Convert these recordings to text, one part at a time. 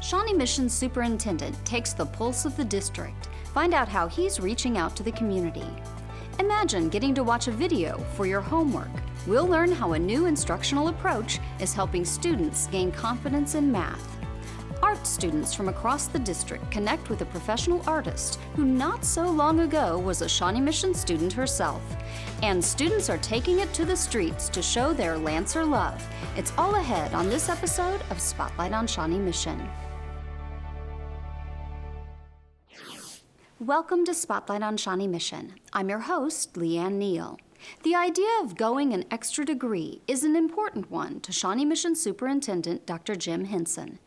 Shawnee Mission Superintendent takes the pulse of the district. Find out how he's reaching out to the community. Imagine getting to watch a video for your homework. We'll learn how a new instructional approach is helping students gain confidence in math. Art students from across the district connect with a professional artist who not so long ago was a Shawnee Mission student herself. And students are taking it to the streets to show their Lancer love. It's all ahead on this episode of Spotlight on Shawnee Mission. Welcome to Spotlight on Shawnee Mission. I'm your host, Leanne Neal. The idea of going an extra degree is an important one to Shawnee Mission Superintendent Dr. Jim Hinson.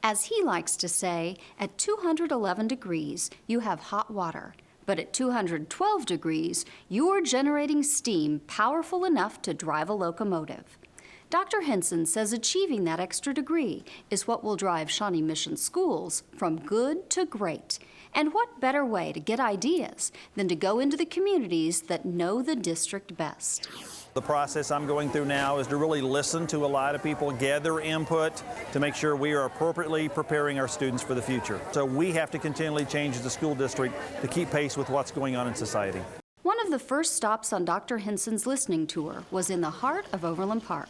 As he likes to say, at 211 degrees, you have hot water, but at 212 degrees, you're generating steam powerful enough to drive a locomotive. Dr. Hinson says achieving that extra degree is what will drive Shawnee Mission schools from good to great. And what better way to get ideas than to go into the communities that know the district best? The process I'm going through now is to really listen to a lot of people, gather input to make sure we are appropriately preparing our students for the future. So we have to continually change as a school district to keep pace with what's going on in society. One of the first stops on Dr. Hinson's listening tour was in the heart of Overland Park.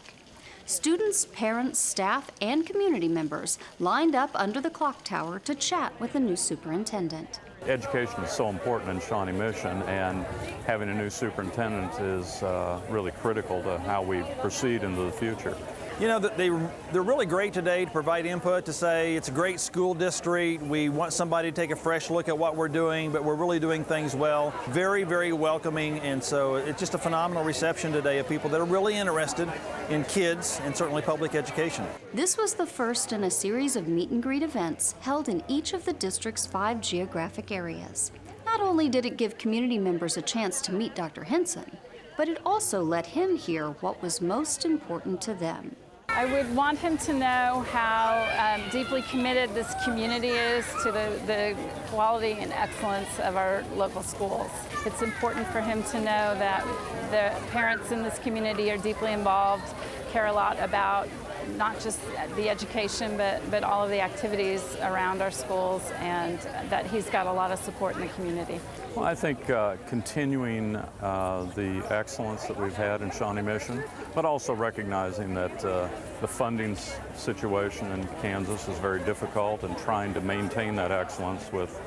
Students, parents, staff, and community members lined up under the clock tower to chat with the new superintendent. Education is so important in Shawnee Mission, and having a new superintendent is really critical to how we proceed into the future. You know, they're really great today to provide input, to say it's a great school district. We want somebody to take a fresh look at what we're doing, but we're really doing things well. Very, very welcoming, and so it's just a phenomenal reception today of people that are really interested in kids and certainly public education. This was the first in a series of meet and greet events held in each of the district's 5 geographic areas. Not only did it give community members a chance to meet Dr. Hinson, but it also let him hear what was most important to them. I would want him to know how deeply committed this community is to the quality and excellence of our local schools. It's important for him to know that the parents in this community are deeply involved, care a lot about not just the education, but all of the activities around our schools, and that he's got a lot of support in the community. Well, I think continuing the excellence that we've had in Shawnee Mission, but also recognizing that the funding situation in Kansas is very difficult, and trying to maintain that excellence with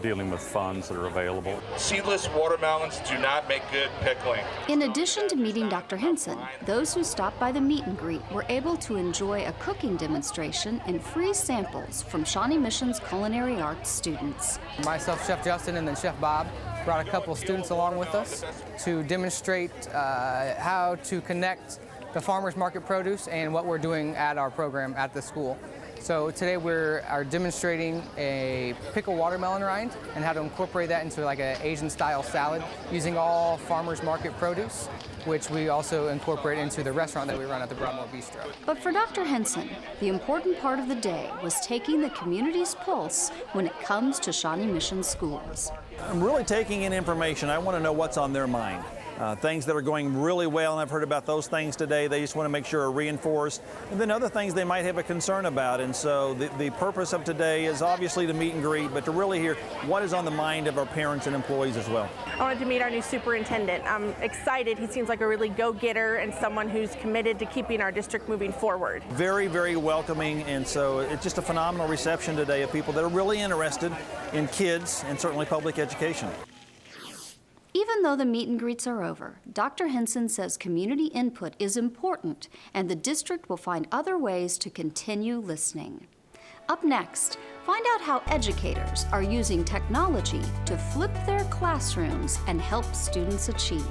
dealing with funds that are available. Seedless watermelons do not make good pickling. In addition to meeting Dr. Hinson, those who stopped by the meet and greet were able to enjoy a cooking demonstration and free samples from Shawnee Mission's culinary arts students. Myself, Chef Justin, and then Chef Bob brought a couple students along with us to demonstrate how to connect the farmers market produce and what we're doing at our program at the school. So today we are demonstrating a pickled watermelon rind and how to incorporate that into like an Asian style salad using all farmers market produce, which we also incorporate into the restaurant that we run at the Broadmoor Bistro. But for Dr. Hinson, the important part of the day was taking the community's pulse when it comes to Shawnee Mission schools. I'm really taking in information. I want to know what's on their mind. Things that are going really well, and I've heard about those things today, they just want to make sure are reinforced. And then other things they might have a concern about. And so the purpose of today is obviously to meet and greet, but to really hear what is on the mind of our parents and employees as well. I wanted to meet our new superintendent. I'm excited. He seems like a really go-getter and someone who's committed to keeping our district moving forward. Very, very welcoming, and so it's just a phenomenal reception today of people that are really interested in kids and certainly public education. Even though the meet and greets are over, Dr. Hinson says community input is important, and the district will find other ways to continue listening. Up next, find out how educators are using technology to flip their classrooms and help students achieve.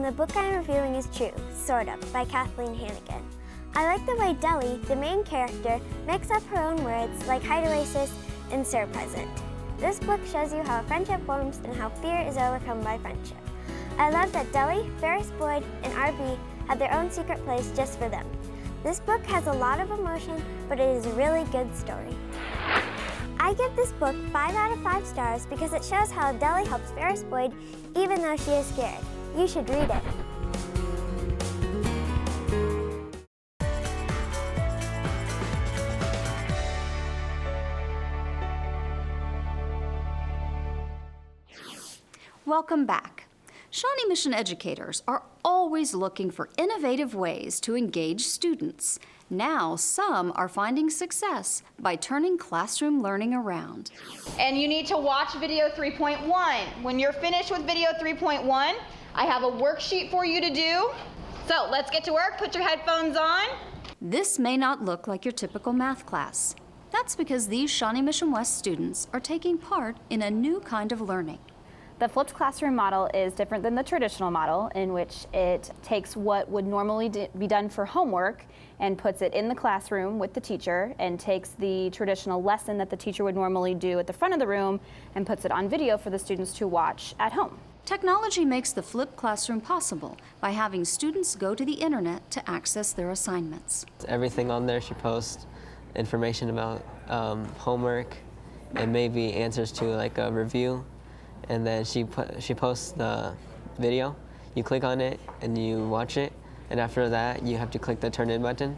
and the book I'm reviewing is True, Sort of, by Kathleen Hannigan. I like the way Deli, the main character, makes up her own words like hideoasis and ser present. This book shows you how a friendship forms and how fear is overcome by friendship. I love that Deli, Ferris Boyd, and RB had their own secret place just for them. This book has a lot of emotion, but it is a really good story. I give this book 5 out of 5 stars because it shows how Deli helps Ferris Boyd even though she is scared. You should read it. Welcome back. Shawnee Mission educators are always looking for innovative ways to engage students. Now, some are finding success by turning classroom learning around. And you need to watch video 3.1. When you're finished with video 3.1, I have a worksheet for you to do. So let's get to work. Put your headphones on. This may not look like your typical math class. That's because these Shawnee Mission West students are taking part in a new kind of learning. The flipped classroom model is different than the traditional model, in which it takes what would normally be done for homework and puts it in the classroom with the teacher, and takes the traditional lesson that the teacher would normally do at the front of the room and puts it on video for the students to watch at home. Technology makes the flipped classroom possible by having students go to the internet to access their assignments. Everything on there, she posts information about homework and maybe answers to like a review. And then she posts the video. You click on it and you watch it, and after that you have to click the turn in button,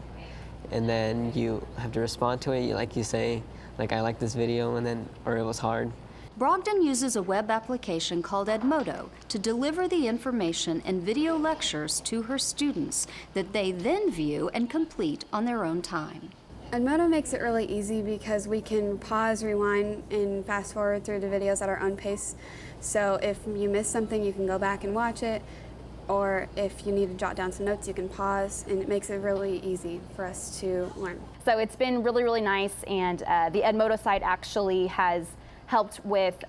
and then you have to respond to it. Like you say, like, I like this video, and then, or it was hard. Brogdon uses a web application called Edmodo to deliver the information and video lectures to her students that they then view and complete on their own time. Edmodo makes it really easy because we can pause, rewind, and fast forward through the videos at our own pace. So if you miss something, you can go back and watch it, or if you need to jot down some notes, you can pause, and it makes it really easy for us to learn. So it's been really, really nice, and the Edmodo site actually has helped with,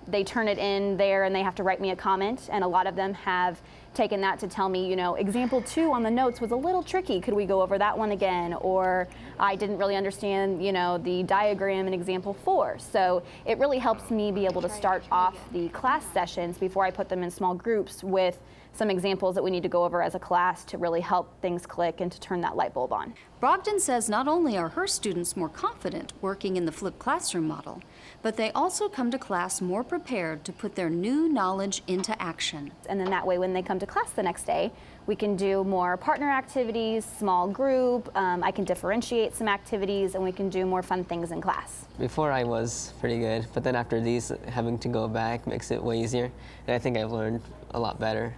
they turn it in there and they have to write me a comment, and a lot of them have taken that to tell me, you know, example 2 on the notes was a little tricky. Could we go over that one again? Or I didn't really understand, you know, the diagram in example 4. So it really helps me be able to start off the class sessions before I put them in small groups with some examples that we need to go over as a class to really help things click and to turn that light bulb on. Brogdon says not only are her students more confident working in the flipped classroom model, but they also come to class more prepared to put their new knowledge into action. And then that way, when they come to class the next day, we can do more partner activities, small group, I can differentiate some activities, and we can do more fun things in class. Before I was pretty good, but then after these, having to go back makes it way easier, and I think I've learned a lot better.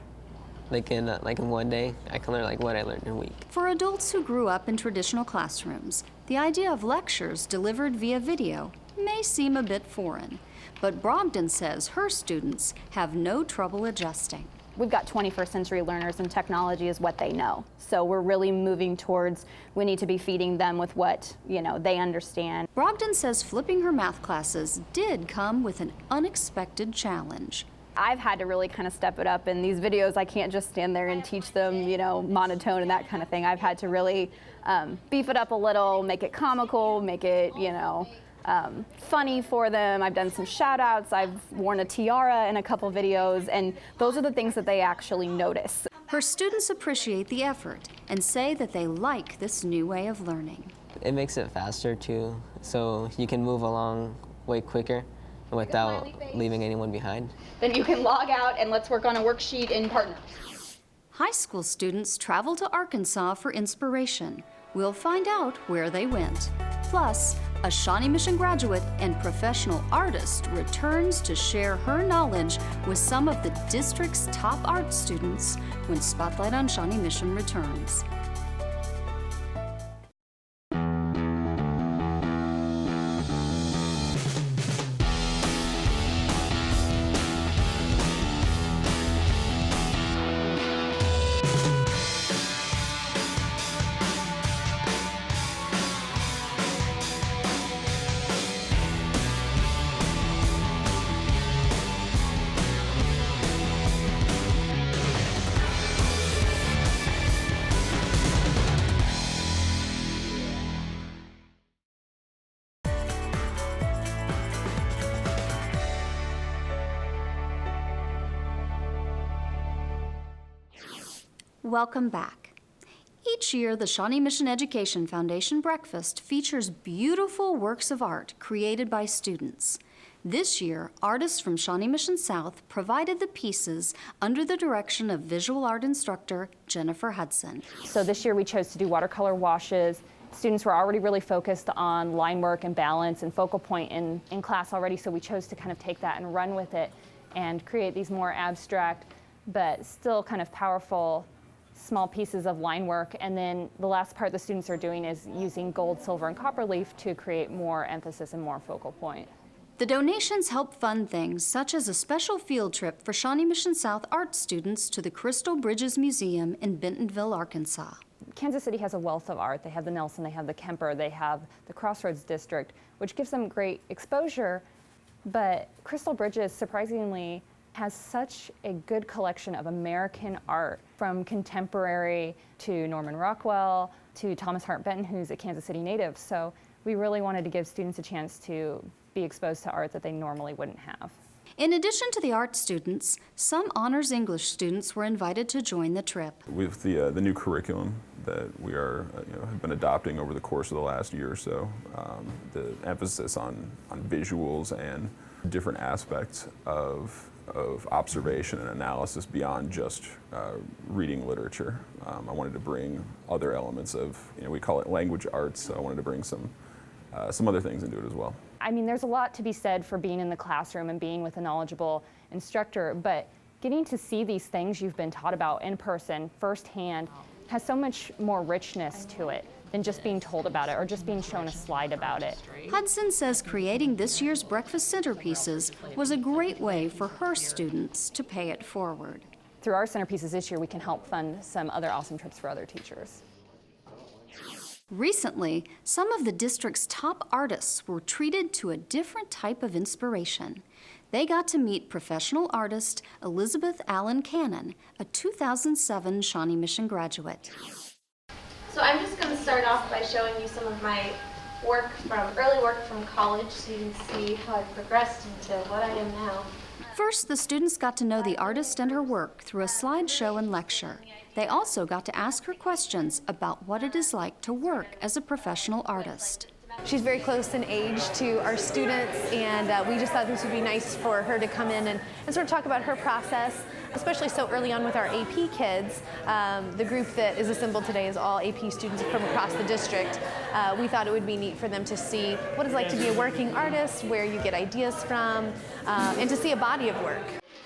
Like in one day, I can learn like what I learned in a week. For adults who grew up in traditional classrooms, the idea of lectures delivered via video may seem a bit foreign, but Brogdon says her students have no trouble adjusting. We've got 21st century learners, and technology is what they know. So we're really moving towards, we need to be feeding them with what, you know, they understand. Brogdon says flipping her math classes did come with an unexpected challenge. I've had to really kind of step it up. In these videos, I can't just stand there and teach them, you know, monotone and that kind of thing. I've had to really beef it up a little, make it comical, make it, you know, funny for them. I've done some shout outs. I've worn a tiara in a couple videos, and those are the things that they actually notice. Her students appreciate the effort and say that they like this new way of learning. It makes it faster too, so you can move along way quicker without leaving anyone behind. Then you can log out and let's work on a worksheet in partners. High school students travel to Arkansas for inspiration. We'll find out where they went. Plus, a Shawnee Mission graduate and professional artist returns to share her knowledge with some of the district's top art students when Spotlight on Shawnee Mission returns. Welcome back. Each year, the Shawnee Mission Education Foundation Breakfast features beautiful works of art created by students. This year, artists from Shawnee Mission South provided the pieces under the direction of visual art instructor Jennifer Hudson. So this year we chose to do watercolor washes. Students were already really focused on line work and balance and focal point in class already, so we chose to kind of take that and run with it and create these more abstract but still kind of powerful small pieces of line work. And then the last part the students are doing is using gold, silver, and copper leaf to create more emphasis and more focal point. The donations help fund things such as a special field trip for Shawnee Mission South art students to the Crystal Bridges Museum in Bentonville, Arkansas. Kansas City has a wealth of art. They have the Nelson, they have the Kemper, they have the Crossroads District, which gives them great exposure. But Crystal Bridges, surprisingly, has such a good collection of American art, from contemporary to Norman Rockwell to Thomas Hart Benton, who's a Kansas City native. So we really wanted to give students a chance to be exposed to art that they normally wouldn't have. In addition to the art students, some honors English students were invited to join the trip. With the new curriculum that we have been adopting over the course of the last year or so, the emphasis on visuals and different aspects of observation and analysis beyond just reading literature. I wanted to bring other elements of, we call it language arts, so I wanted to bring some other things into it as well. I mean, there's a lot to be said for being in the classroom and being with a knowledgeable instructor, but getting to see these things you've been taught about in person, firsthand, has so much more richness to it than just being told about it or just being shown a slide about it. Hudson says creating this year's breakfast centerpieces was a great way for her students to pay it forward. Through our centerpieces this year, we can help fund some other awesome trips for other teachers. Recently, some of the district's top artists were treated to a different type of inspiration. They got to meet professional artist Elizabeth Allen Cannon, a 2007 Shawnee Mission graduate. So I'm just going to start off by showing you some of my early work from college, so you can see how I've progressed into what I am now. First, the students got to know the artist and her work through a slideshow and lecture. They also got to ask her questions about what it is like to work as a professional artist. She's very close in age to our students, and we just thought this would be nice for her to come in and sort of talk about her process, especially so early on with our AP kids. The group that is assembled today is all AP students from across the district. We thought it would be neat for them to see what it's like to be a working artist, where you get ideas from, and to see a body of work.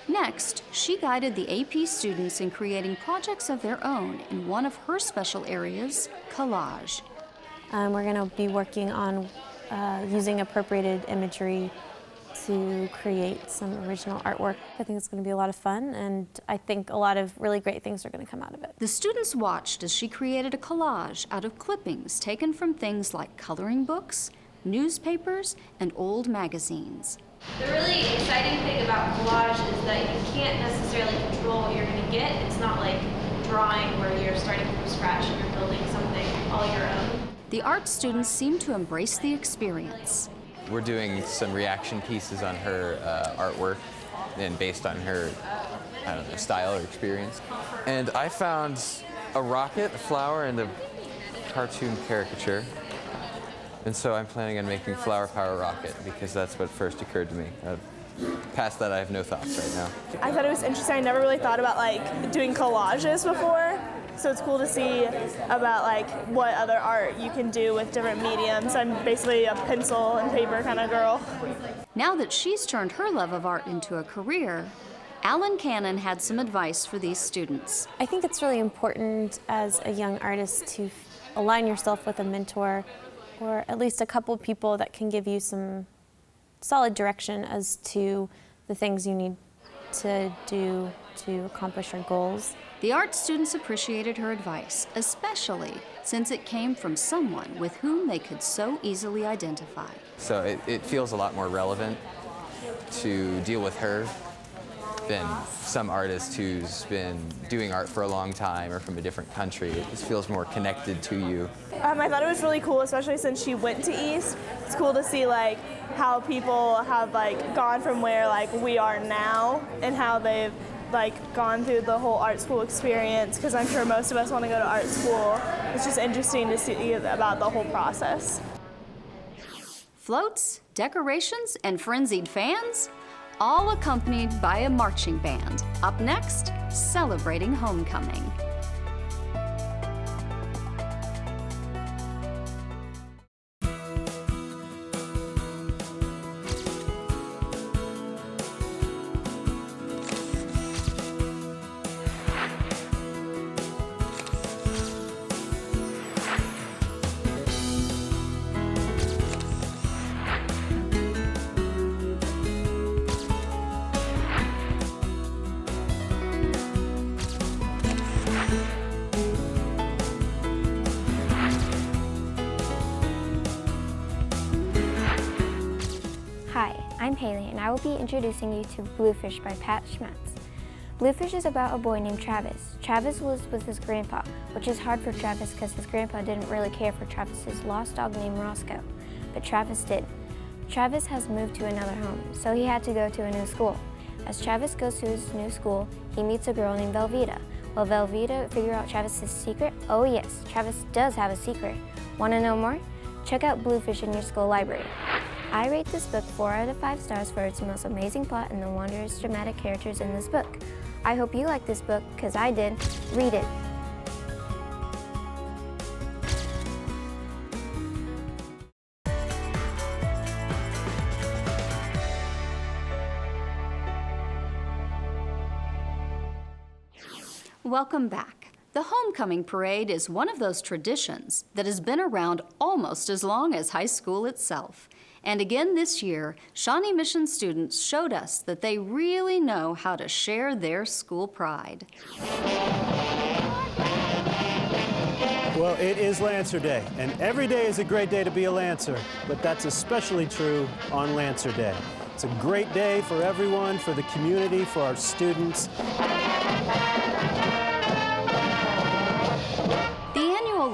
Next, she guided the AP students in creating projects of their own in one of her special areas, collage. We're going to be working on using appropriated imagery to create some original artwork. I think it's going to be a lot of fun, and I think a lot of really great things are going to come out of it. The students watched as she created a collage out of clippings taken from things like coloring books, newspapers, and old magazines. The really exciting thing about collage is that you can't necessarily control what you're going to get. It's not like drawing where you're starting from scratch and you're building something all your own. The art students seem to embrace the experience. We're doing some reaction pieces on her artwork and based on her, style or experience. And I found a rocket, a flower, and a cartoon caricature. And so I'm planning on making Flower Power Rocket because that's what first occurred to me. Past that, I have no thoughts right now. I thought it was interesting. I never really thought about doing collages before. So it's cool to see about what other art you can do with different mediums. I'm basically a pencil and paper kind of girl. Now that she's turned her love of art into a career, Allen Cannon had some advice for these students. I think it's really important as a young artist to align yourself with a mentor or at least a couple people that can give you some solid direction as to the things you need to do to accomplish your goals. The art students appreciated her advice, especially since it came from someone with whom they could so easily identify. So it feels a lot more relevant to deal with her than some artist who's been doing art for a long time or from a different country. It just feels more connected to you. I thought it was really cool, especially since she went to East. It's cool to see how people have gone from where we are now and how they've like gone through the whole art school experience, because I'm sure most of us want to go to art school. It's just interesting to see about the whole process. Floats, decorations, and frenzied fans, all accompanied by a marching band. Up next, celebrating homecoming. Hi, I'm Haley, and I will be introducing you to Bluefish by Pat Schmetz. Bluefish is about a boy named Travis. Travis lives with his grandpa, which is hard for Travis because his grandpa didn't really care for Travis's lost dog named Roscoe, but Travis did. Travis has moved to another home, so he had to go to a new school. As Travis goes to his new school, he meets a girl named Velveeta. Will Velveeta figure out Travis's secret? Oh yes, Travis does have a secret. Want to know more? Check out Bluefish in your school library. I rate this book 4 out of 5 stars for its most amazing plot and the wondrous dramatic characters in this book. I hope you like this book, because I did. Read it. Welcome back. The homecoming parade is one of those traditions that has been around almost as long as high school itself. And again this year, Shawnee Mission students showed us that they really know how to share their school pride. Well, it is Lancer Day, and every day is a great day to be a Lancer, but that's especially true on Lancer Day. It's a great day for everyone, for the community, for our students.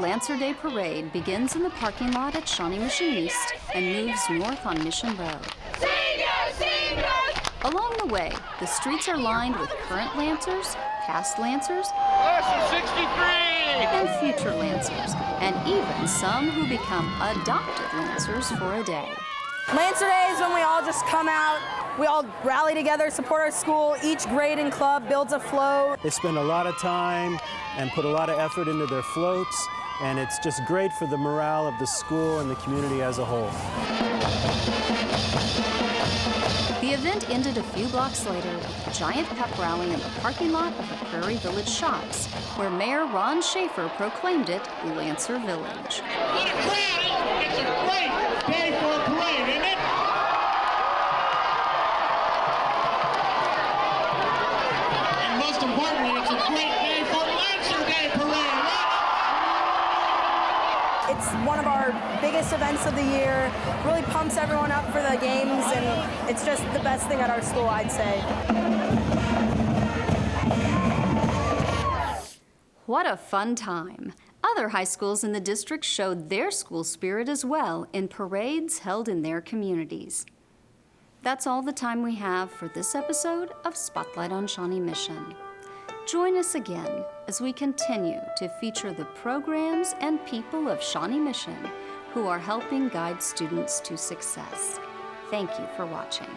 Lancer Day Parade begins in the parking lot at Shawnee Mission East and moves north on Mission Road. Seniors, seniors! Along the way, the streets are lined with current Lancers, past Lancers, Class of 63! and future Lancers, and even some who become adopted Lancers for a day. Lancer Day is when we all just come out, we all rally together, support our school. Each grade and club builds a float. They spend a lot of time and put a lot of effort into their floats, and it's just great for the morale of the school and the community as a whole. The event ended a few blocks later with a giant pep rally in the parking lot of the Prairie Village Shops, where Mayor Ron Schaefer proclaimed it Lancer Village. What a crowd! It's a great day for a parade, isn't it? And most importantly, it's a great day for Lancer Day Parade, right? It's one of our biggest events of the year, really pumps everyone up for the games, and it's just the best thing at our school, I'd say. What a fun time. Other high schools in the district showed their school spirit as well in parades held in their communities. That's all the time we have for this episode of Spotlight on Shawnee Mission. Join us again as we continue to feature the programs and people of Shawnee Mission who are helping guide students to success. Thank you for watching.